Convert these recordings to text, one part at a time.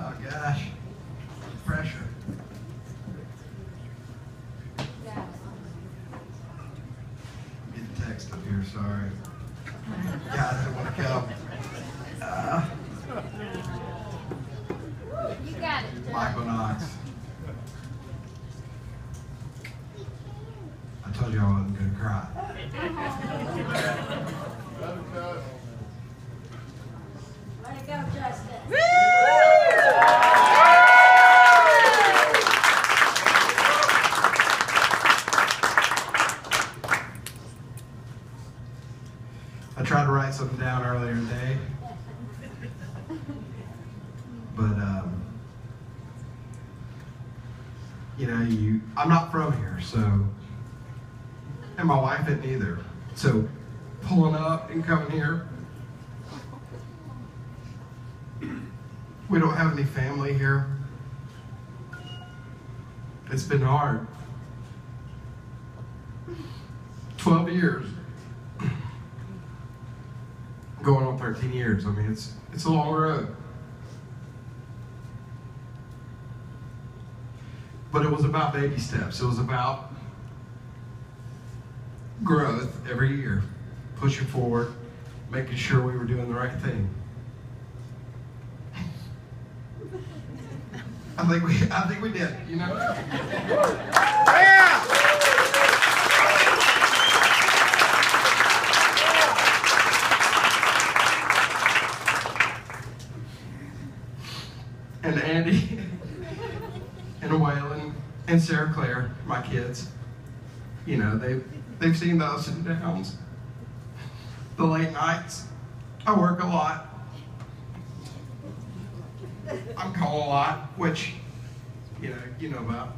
Oh gosh, pressure. Get the text up here, sorry. Guys, I want to come. You got it. Michael Knox. I told you I wasn't going to cry. Way to go, Justin. I tried to write something down earlier today, but you know, I'm not from here, so, and my wife isn't either. So pulling up and coming here, we don't have any family here. It's been hard. 12 years. Going on 13 years. I mean, it's a long road. But it was about baby steps. It was about growth every year, pushing forward, making sure we were doing the right thing. I think we did, you know? Yeah! And Andy and Waylon and Sarah Claire, my kids, you know, they've seen the ups and downs, the late nights. I work a lot. I'm calling a lot, which, you know about.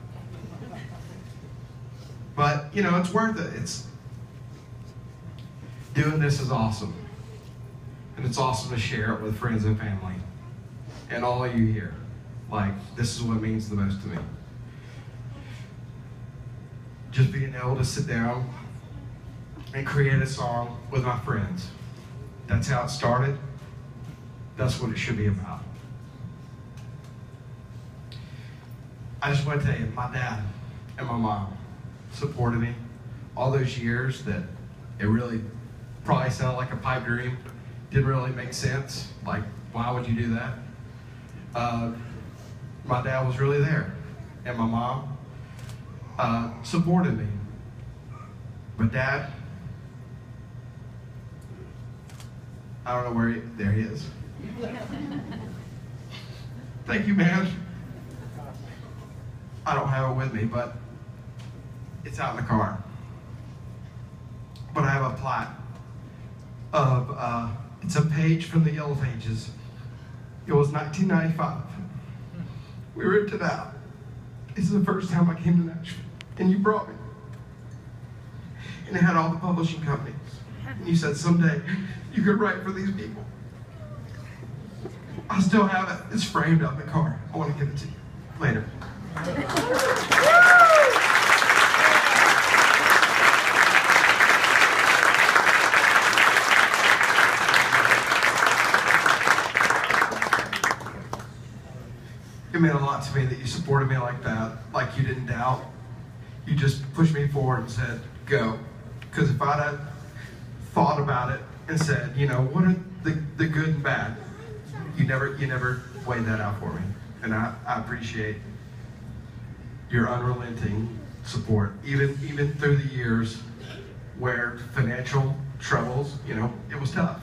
But, you know, it's worth it. Doing this is awesome. And it's awesome to share it with friends and family. And all of you here. Like, this is what means the most to me. Just being able to sit down and create a song with my friends. That's how it started. That's what it should be about. I just want to tell you, my dad and my mom supported me all those years that it really probably sounded like a pipe dream. Didn't really make sense. Like, why would you do that? My dad was really there, and my mom supported me. But Dad, I don't know where there he is. Thank you, man. I don't have it with me, but it's out in the car. But I have a plaque of, it's a page from the Yellow Pages. It was 1995. We ripped it out. This is the first time I came to Nashville, and you brought me. And it had all the publishing companies. And you said someday you could write for these people. I still have it. It's framed up in the car. I want to give it to you later. It meant a lot to me that you supported me like that, like you didn't doubt. You just pushed me forward and said, go. Because if I'd have thought about it and said, you know, what are the good and bad, you never weighed that out for me. And I appreciate your unrelenting support, even through the years where financial troubles, you know, it was tough.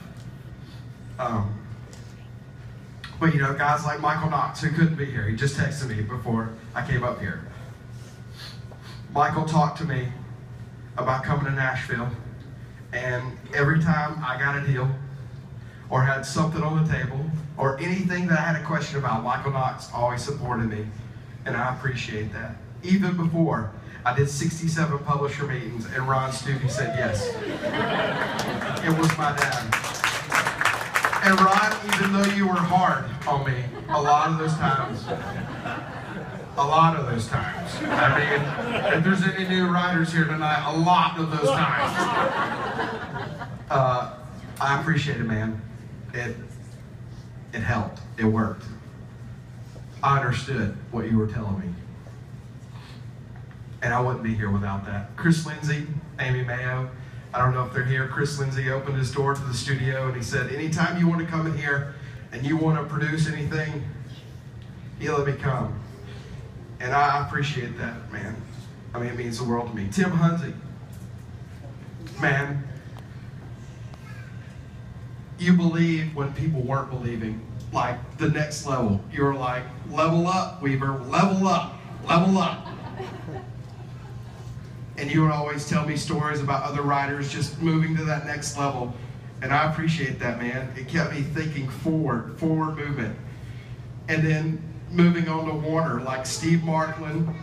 But you know, guys like Michael Knox, who couldn't be here, he just texted me before I came up here. Michael talked to me about coming to Nashville, and every time I got a deal or had something on the table or anything that I had a question about, Michael Knox always supported me, and I appreciate that. Even before I did 67 publisher meetings and Ron Stubbe said yes. It was my dad. And Ron, even though you were hard on me a lot of those times, I mean, if there's any new writers here tonight, a lot of those times. I appreciate it, man. It helped. It worked. I understood what you were telling me. And I wouldn't be here without that. Chris Lindsay, Amy Mayo, I don't know if they're here. Chris Lindsay opened his door to the studio and he said, anytime you want to come in here and you want to produce anything, he let me come. And I appreciate that, man. I mean, it means the world to me. Tim Hunzy, man, you believed when people weren't believing, like the next level. You were like, level up, Weaver, level up, level up. And you would always tell me stories about other writers just moving to that next level. And I appreciate that, man. It kept me thinking forward movement. And then moving on to Warner, like Steve Markland,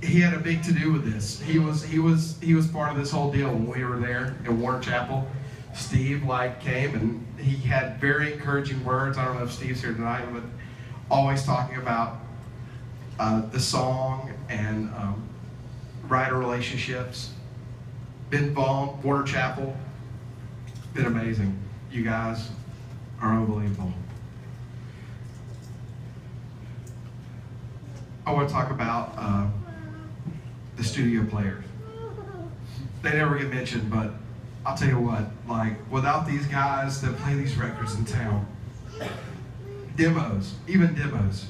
he had a big to do with this. He was part of this whole deal when we were there in Warner Chapel. Steve came and he had very encouraging words. I don't know if Steve's here tonight, but always talking about the song and writer relationships. Been involved, Warner Chapel, been amazing. You guys are unbelievable. I want to talk about the studio players. They never get mentioned, but I'll tell you what, without these guys that play these records in town, even demos,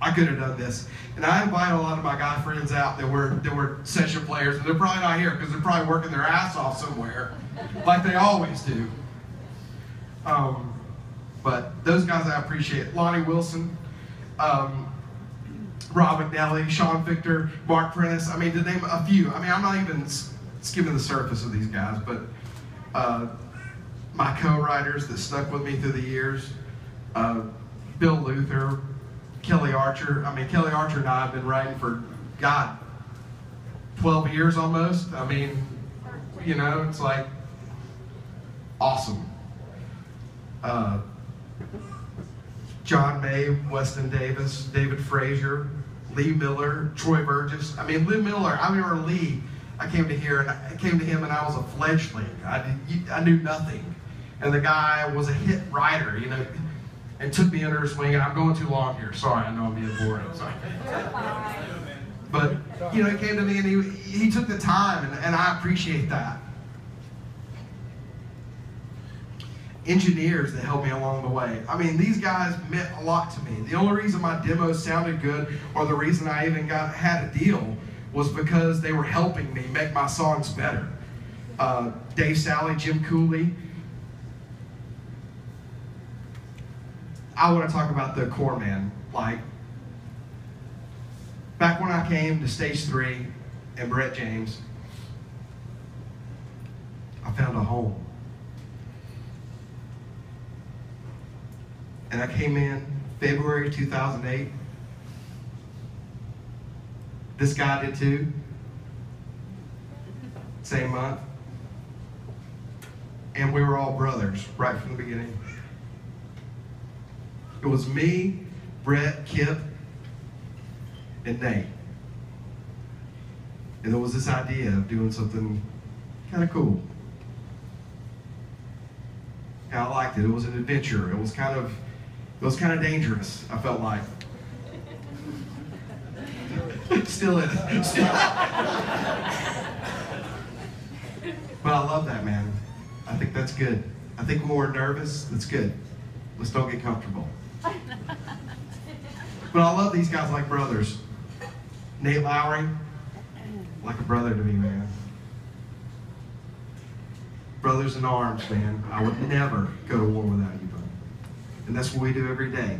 I could have done this. And I invite a lot of my guy friends out that were session players, and they're probably not here because they're probably working their ass off somewhere, like they always do. But those guys I appreciate. Lonnie Wilson, Rob McNally, Sean Victor, Mark Prentice. I mean, to name a few. I mean, I'm not even skimming the surface of these guys, but my co-writers that stuck with me through the years, Bill Luther, Kelly Archer. I mean, Kelly Archer and I have been writing for, 12 years almost. I mean, you know, it's like awesome. John May, Weston Davis, David Frazier, Lee Miller, Troy Burgess. I mean, Lee Miller, I remember Lee, I came to him and I was a fledgling. I knew nothing. And the guy was a hit writer, you know, and took me under his wing. And I'm going too long here. Sorry, I know I'm being boring. I'm sorry. But, you know, he came to me and he took the time, and I appreciate that. Engineers that helped me along the way. I mean, these guys meant a lot to me. The only reason my demos sounded good, or the reason I even had a deal, was because they were helping me make my songs better. Dave Sally, Jim Cooley. I want to talk about the core, man. Back when I came to Stage 3 and Brett James, I found a home. And I came in February 2008. This guy did too. Same month. And we were all brothers right from the beginning. It was me, Brett, Kip, and Nate. And there was this idea of doing something kind of cool. And I liked it. It was an adventure. It was kind of dangerous, I felt like. Still is. But I love that, man. I think that's good. I think when we're nervous, that's good. Let's don't get comfortable. But I love these guys like brothers. Nate Lowry, like a brother to me, man. Brothers in arms, man. I would never go to war without you, buddy. And that's what we do every day.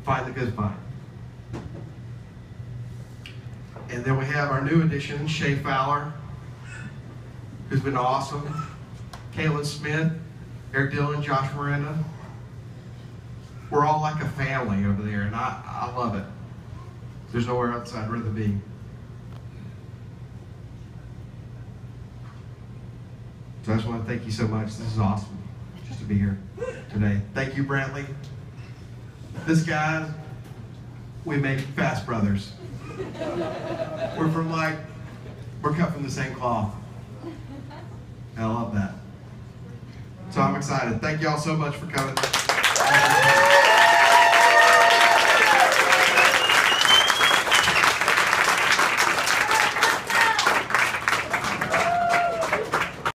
Fight the good fight. And then we have our new addition, Shay Fowler, who's been awesome. Caitlin Smith, Eric Dillon, Josh Miranda. We're all like a family over there, and I love it. There's nowhere else I'd rather be. So I just want to thank you so much. This is awesome just to be here today. Thank you, Brantley. This guy, we make fast brothers. We're cut from the same cloth. And I love that. So I'm excited. Thank y'all so much for coming.